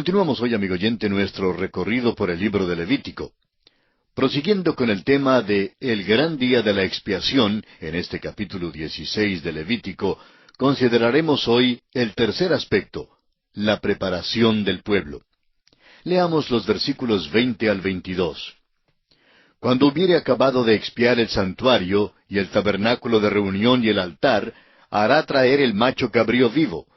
Continuamos hoy, amigo oyente, nuestro recorrido por el libro de Levítico. Prosiguiendo con el tema de el gran día de la expiación, en este capítulo 16 de Levítico, consideraremos hoy el tercer aspecto, la preparación del pueblo. Leamos los versículos 20 al 22. Cuando hubiere acabado de expiar el santuario, y el tabernáculo de reunión y el altar, hará traer el macho cabrío vivo,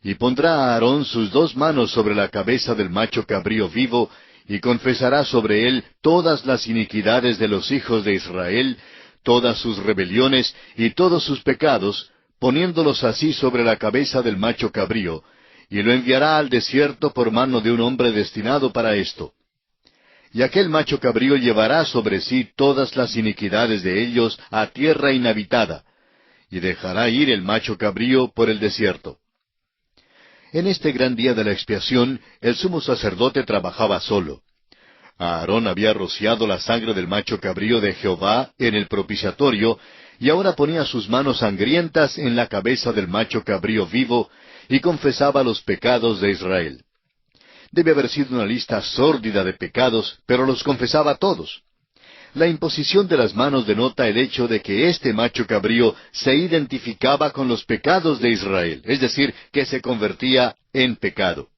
y pondrá a Aarón sus 2 manos sobre la cabeza del macho cabrío vivo, y confesará sobre él todas las iniquidades de los hijos de Israel, todas sus rebeliones y todos sus pecados, poniéndolos así sobre la cabeza del macho cabrío, y lo enviará al desierto por mano de un hombre destinado para esto. Y aquel macho cabrío llevará sobre sí todas las iniquidades de ellos a tierra inhabitada, y dejará ir el macho cabrío por el desierto. En este gran día de la expiación, el sumo sacerdote trabajaba solo. Aarón había rociado la sangre del macho cabrío de Jehová en el propiciatorio, y ahora ponía sus manos sangrientas en la cabeza del macho cabrío vivo, y confesaba los pecados de Israel. Debe haber sido una lista sórdida de pecados, pero los confesaba todos. La imposición de las manos denota el hecho de que este macho cabrío se identificaba con los pecados de Israel, es decir, que se convertía en pecado.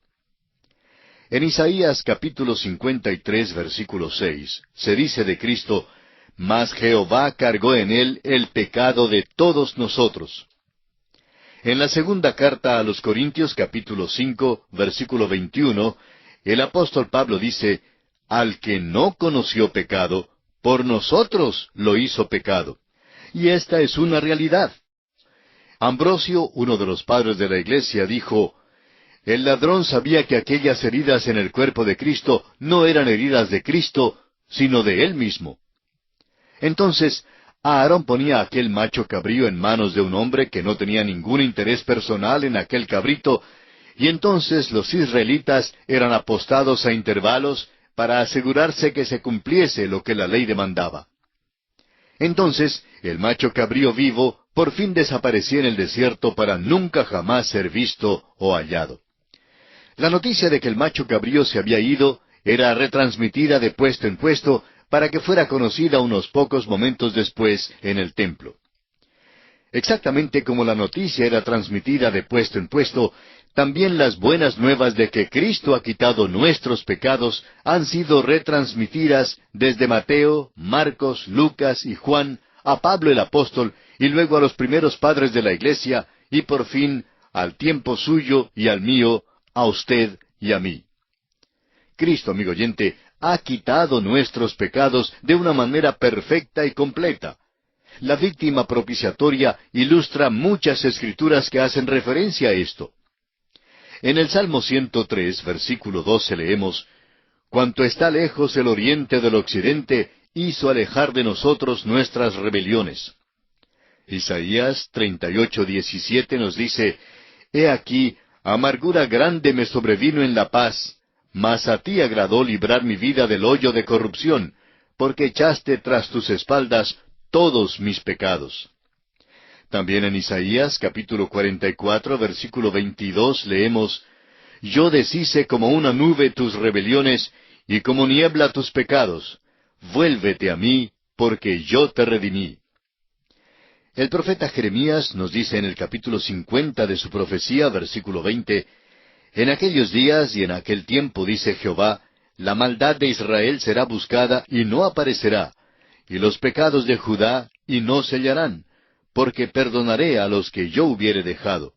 En Isaías capítulo 53, versículo 6, se dice de Cristo, «Mas Jehová cargó en él el pecado de todos nosotros». En la segunda carta a los Corintios capítulo 5, versículo 21, el apóstol Pablo dice, «Al que no conoció pecado, por nosotros lo hizo pecado». Y esta es una realidad. Ambrosio, uno de los padres de la Iglesia, dijo, «El ladrón sabía que aquellas heridas en el cuerpo de Cristo no eran heridas de Cristo, sino de él mismo». Entonces, Aarón ponía aquel macho cabrío en manos de un hombre que no tenía ningún interés personal en aquel cabrito, y entonces los israelitas eran apostados a intervalos para asegurarse que se cumpliese lo que la ley demandaba. Entonces, el macho cabrío vivo por fin desaparecía en el desierto para nunca jamás ser visto o hallado. La noticia de que el macho cabrío se había ido era retransmitida de puesto en puesto para que fuera conocida unos pocos momentos después en el templo. Exactamente como la noticia era transmitida de puesto en puesto, también las buenas nuevas de que Cristo ha quitado nuestros pecados han sido retransmitidas desde Mateo, Marcos, Lucas y Juan a Pablo el apóstol y luego a los primeros padres de la Iglesia y por fin al tiempo suyo y al mío, a usted y a mí. Cristo, amigo oyente, ha quitado nuestros pecados de una manera perfecta y completa. La víctima propiciatoria ilustra muchas escrituras que hacen referencia a esto. En el Salmo 103, versículo 12 leemos, «Cuanto está lejos el oriente del occidente, hizo alejar de nosotros nuestras rebeliones». Isaías 38, 17 nos dice, «He aquí, amargura grande me sobrevino en la paz, mas a ti agradó librar mi vida del hoyo de corrupción, porque echaste tras tus espaldas todos mis pecados». También en Isaías capítulo 44, versículo 22 leemos, «Yo deshice como una nube tus rebeliones, y como niebla tus pecados. Vuélvete a mí, porque yo te redimí». El profeta Jeremías nos dice en el capítulo 50 de su profecía, versículo 20, «En aquellos días y en aquel tiempo, dice Jehová, la maldad de Israel será buscada y no aparecerá, y los pecados de Judá y no se hallarán, porque perdonaré a los que yo hubiere dejado».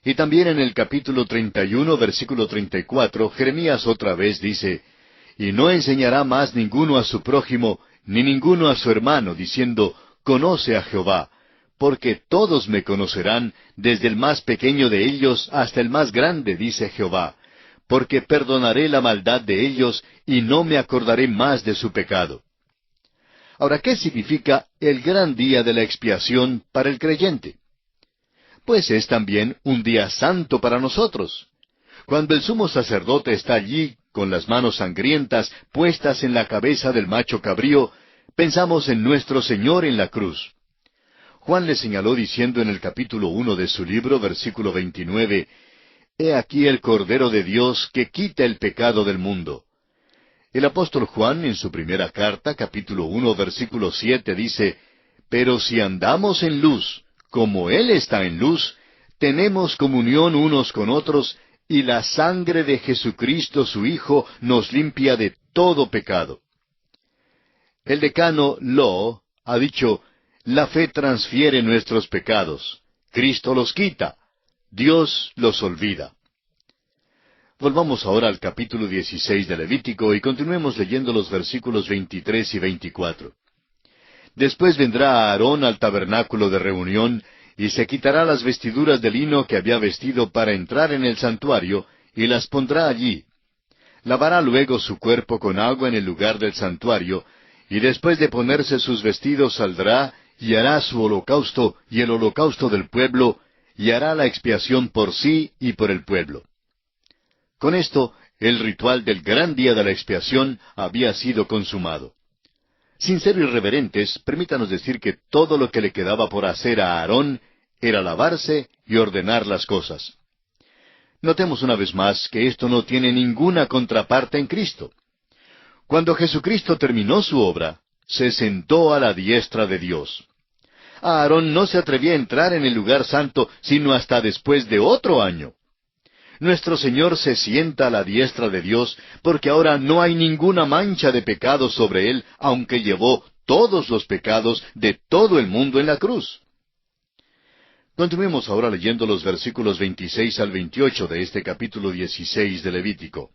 Y también en el capítulo 31, versículo 34, Jeremías otra vez dice, «Y no enseñará más ninguno a su prójimo, ni ninguno a su hermano, diciendo, Conoce a Jehová, porque todos me conocerán, desde el más pequeño de ellos hasta el más grande, dice Jehová, porque perdonaré la maldad de ellos, y no me acordaré más de su pecado». Ahora, ¿qué significa el gran día de la expiación para el creyente? Pues es también un día santo para nosotros. Cuando el sumo sacerdote está allí, con las manos sangrientas puestas en la cabeza del macho cabrío, pensamos en nuestro Señor en la cruz. Juan le señaló diciendo en el capítulo 1 de su libro, versículo 29, He aquí el Cordero de Dios que quita el pecado del mundo. El apóstol Juan, en su primera carta, capítulo 1, versículo 7, dice, Pero si andamos en luz, como Él está en luz, tenemos comunión unos con otros, y la sangre de Jesucristo su Hijo nos limpia de todo pecado. El decano Law ha dicho, la fe transfiere nuestros pecados. Cristo los quita. Dios los olvida. Volvamos ahora al capítulo 16 de Levítico y continuemos leyendo los versículos 23 y 24. Después vendrá Aarón al tabernáculo de reunión y se quitará las vestiduras de lino que había vestido para entrar en el santuario y las pondrá allí. Lavará luego su cuerpo con agua en el lugar del santuario y después de ponerse sus vestidos saldrá y hará su holocausto y el holocausto del pueblo y hará la expiación por sí y por el pueblo. Con esto, el ritual del gran día de la expiación había sido consumado. Sin ser irreverentes, permítanos decir que todo lo que le quedaba por hacer a Aarón era lavarse y ordenar las cosas. Notemos una vez más que esto no tiene ninguna contraparte en Cristo. Cuando Jesucristo terminó su obra, se sentó a la diestra de Dios. Aarón no se atrevía a entrar en el lugar santo sino hasta después de otro año. Nuestro Señor se sienta a la diestra de Dios porque ahora no hay ninguna mancha de pecado sobre Él, aunque llevó todos los pecados de todo el mundo en la cruz. Continuemos ahora leyendo los versículos 26 al 28 de este capítulo 16 de Levítico.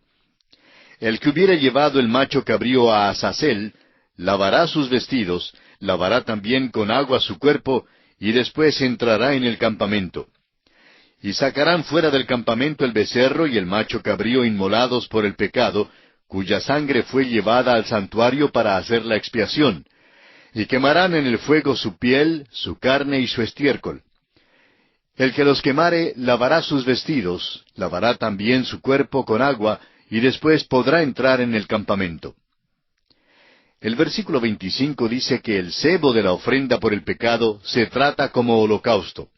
El que hubiere llevado el macho cabrío a Azazel, lavará sus vestidos, lavará también con agua su cuerpo, y después entrará en el campamento. Y sacarán fuera del campamento el becerro y el macho cabrío inmolados por el pecado, cuya sangre fue llevada al santuario para hacer la expiación, y quemarán en el fuego su piel, su carne y su estiércol. El que los quemare lavará sus vestidos, lavará también su cuerpo con agua, y después podrá entrar en el campamento. El versículo 25 dice que el sebo de la ofrenda por el pecado se trata como holocausto.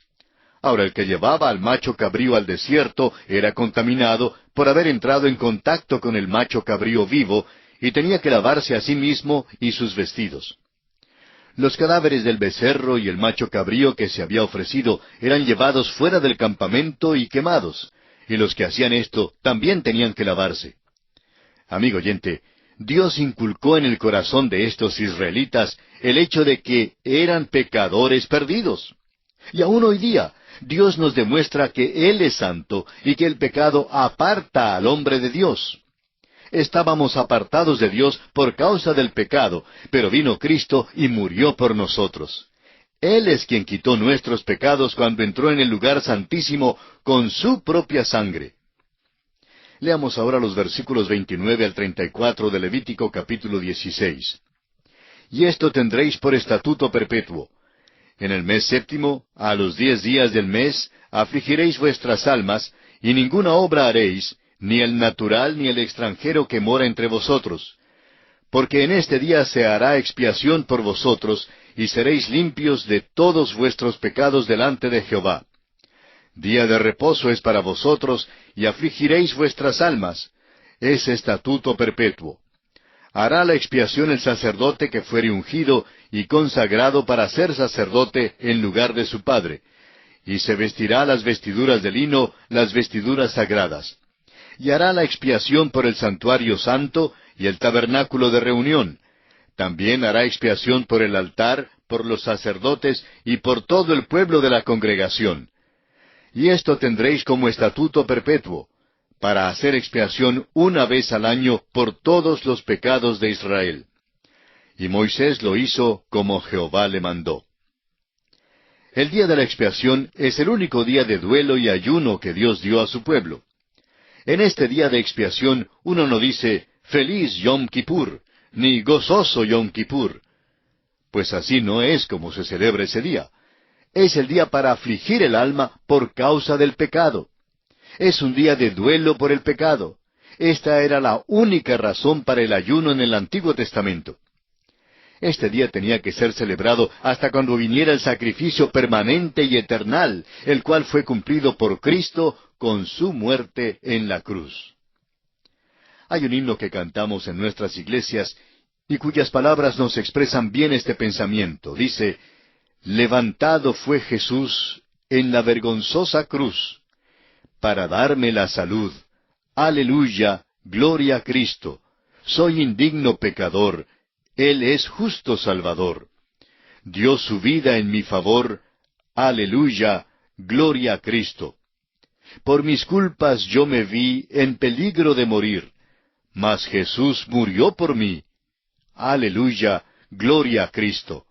Ahora, el que llevaba al macho cabrío al desierto era contaminado por haber entrado en contacto con el macho cabrío vivo y tenía que lavarse a sí mismo y sus vestidos. Los cadáveres del becerro y el macho cabrío que se había ofrecido eran llevados fuera del campamento y quemados, y los que hacían esto también tenían que lavarse. Amigo oyente, Dios inculcó en el corazón de estos israelitas el hecho de que eran pecadores perdidos. Y aún hoy día, Dios nos demuestra que Él es santo y que el pecado aparta al hombre de Dios. Estábamos apartados de Dios por causa del pecado, pero vino Cristo y murió por nosotros. Él es quien quitó nuestros pecados cuando entró en el lugar santísimo con su propia sangre. Leamos ahora los versículos 29 al 34 de Levítico capítulo 16. Y esto tendréis por estatuto perpetuo. En el mes séptimo, a los 10 días del mes, afligiréis vuestras almas, y ninguna obra haréis, ni el natural ni el extranjero que mora entre vosotros. Porque en este día se hará expiación por vosotros, y seréis limpios de todos vuestros pecados delante de Jehová. Día de reposo es para vosotros, y afligiréis vuestras almas. Es estatuto perpetuo. Hará la expiación el sacerdote que fuere ungido y consagrado para ser sacerdote en lugar de su padre, y se vestirá las vestiduras de lino, las vestiduras sagradas. Y hará la expiación por el santuario santo y el tabernáculo de reunión. También hará expiación por el altar, por los sacerdotes y por todo el pueblo de la congregación. Y esto tendréis como estatuto perpetuo, para hacer expiación una vez al año por todos los pecados de Israel. Y Moisés lo hizo como Jehová le mandó. El día de la expiación es el único día de duelo y ayuno que Dios dio a su pueblo. En este día de expiación uno no dice, «Feliz Yom Kippur», ni «Gozoso Yom Kippur», pues así no es como se celebra ese día. Es el día para afligir el alma por causa del pecado. Es un día de duelo por el pecado. Esta era la única razón para el ayuno en el Antiguo Testamento. Este día tenía que ser celebrado hasta cuando viniera el sacrificio permanente y eternal, el cual fue cumplido por Cristo con su muerte en la cruz. Hay un himno que cantamos en nuestras iglesias y cuyas palabras nos expresan bien este pensamiento. Dice, levantado fue Jesús en la vergonzosa cruz, para darme la salud. Aleluya, gloria a Cristo. Soy indigno pecador, Él es justo Salvador. Dio su vida en mi favor. Aleluya, gloria a Cristo. Por mis culpas yo me vi en peligro de morir, mas Jesús murió por mí. Aleluya, gloria a Cristo.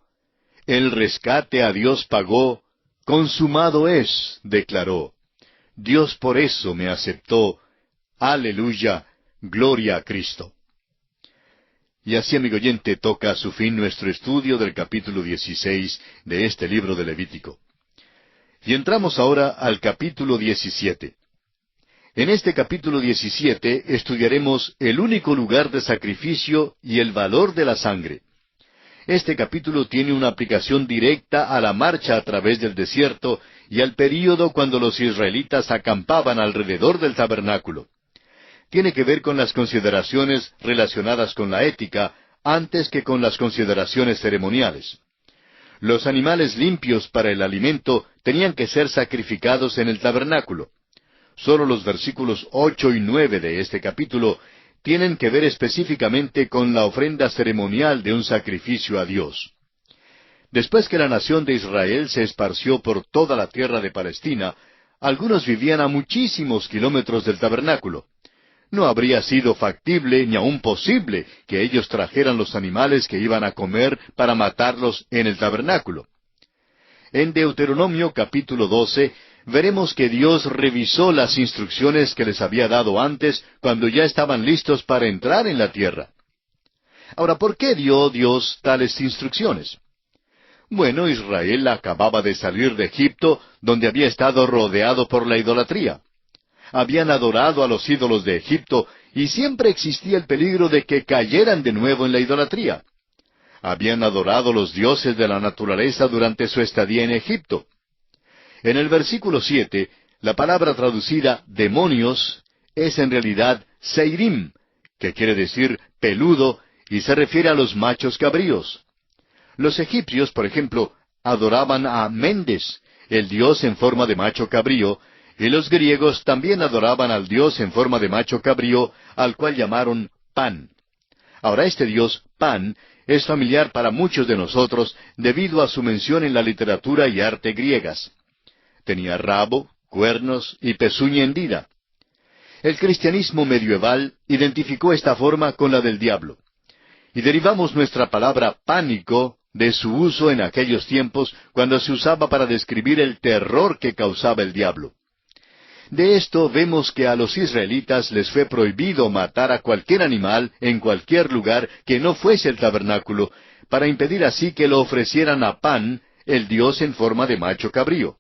El rescate a Dios pagó, consumado es, declaró. Dios por eso me aceptó. Aleluya, gloria a Cristo. Y así, amigo oyente, toca a su fin nuestro estudio del capítulo 16 de este libro de Levítico. Y entramos ahora al capítulo 17. En este capítulo 17 estudiaremos el único lugar de sacrificio y el valor de la sangre. Este capítulo tiene una aplicación directa a la marcha a través del desierto y al período cuando los israelitas acampaban alrededor del tabernáculo. Tiene que ver con las consideraciones relacionadas con la ética antes que con las consideraciones ceremoniales. Los animales limpios para el alimento tenían que ser sacrificados en el tabernáculo. Solo los versículos 8 y 9 de este capítulo tienen que ver específicamente con la ofrenda ceremonial de un sacrificio a Dios. Después que la nación de Israel se esparció por toda la tierra de Palestina, algunos vivían a muchísimos kilómetros del tabernáculo. No habría sido factible ni aun posible que ellos trajeran los animales que iban a comer para matarlos en el tabernáculo. En Deuteronomio capítulo 12 veremos que Dios revisó las instrucciones que les había dado antes cuando ya estaban listos para entrar en la tierra. Ahora, ¿por qué dio Dios tales instrucciones? Bueno, Israel acababa de salir de Egipto, donde había estado rodeado por la idolatría. Habían adorado a los ídolos de Egipto y siempre existía el peligro de que cayeran de nuevo en la idolatría. Habían adorado los dioses de la naturaleza durante su estadía en Egipto. En el versículo 7, la palabra traducida demonios es en realidad seirim, que quiere decir peludo, y se refiere a los machos cabríos. Los egipcios, por ejemplo, adoraban a Mendes, el dios en forma de macho cabrío, y los griegos también adoraban al dios en forma de macho cabrío, al cual llamaron Pan. Ahora, este dios, Pan, es familiar para muchos de nosotros debido a su mención en la literatura y arte griegas. Tenía rabo, cuernos y pezuña hendida. El cristianismo medieval identificó esta forma con la del diablo. Y derivamos nuestra palabra pánico de su uso en aquellos tiempos cuando se usaba para describir el terror que causaba el diablo. De esto vemos que a los israelitas les fue prohibido matar a cualquier animal en cualquier lugar que no fuese el tabernáculo, para impedir así que lo ofrecieran a Pan, el dios en forma de macho cabrío.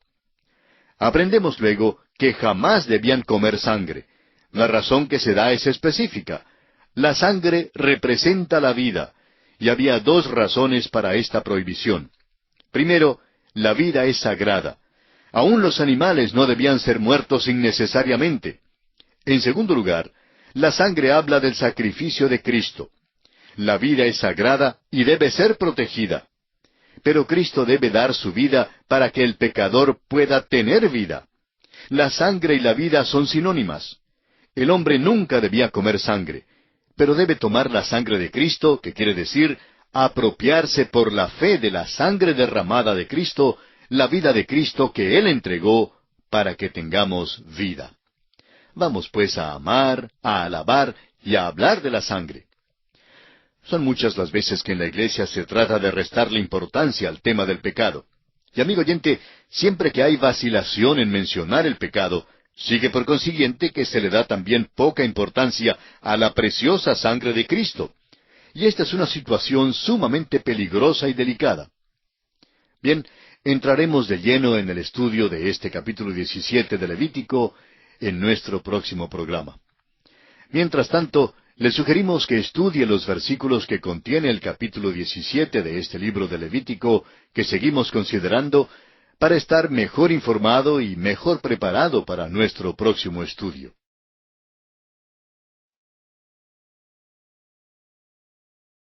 Aprendemos luego que jamás debían comer sangre. La razón que se da es específica. La sangre representa la vida, y había dos razones para esta prohibición. Primero, la vida es sagrada. Aún los animales no debían ser muertos innecesariamente. En segundo lugar, la sangre habla del sacrificio de Cristo. La vida es sagrada y debe ser protegida. Pero Cristo debe dar su vida para que el pecador pueda tener vida. La sangre y la vida son sinónimas. El hombre nunca debía comer sangre, pero debe tomar la sangre de Cristo, que quiere decir apropiarse por la fe de la sangre derramada de Cristo, la vida de Cristo que Él entregó para que tengamos vida. Vamos pues a amar, a alabar y a hablar de la sangre. Son muchas las veces que en la iglesia se trata de restarle importancia al tema del pecado. Y amigo oyente, siempre que hay vacilación en mencionar el pecado, sigue por consiguiente que se le da también poca importancia a la preciosa sangre de Cristo. Y esta es una situación sumamente peligrosa y delicada. Bien, entraremos de lleno en el estudio de este capítulo 17 de Levítico en nuestro próximo programa. Mientras tanto, le sugerimos que estudie los versículos que contiene el capítulo 17 de este libro de Levítico que seguimos considerando para estar mejor informado y mejor preparado para nuestro próximo estudio.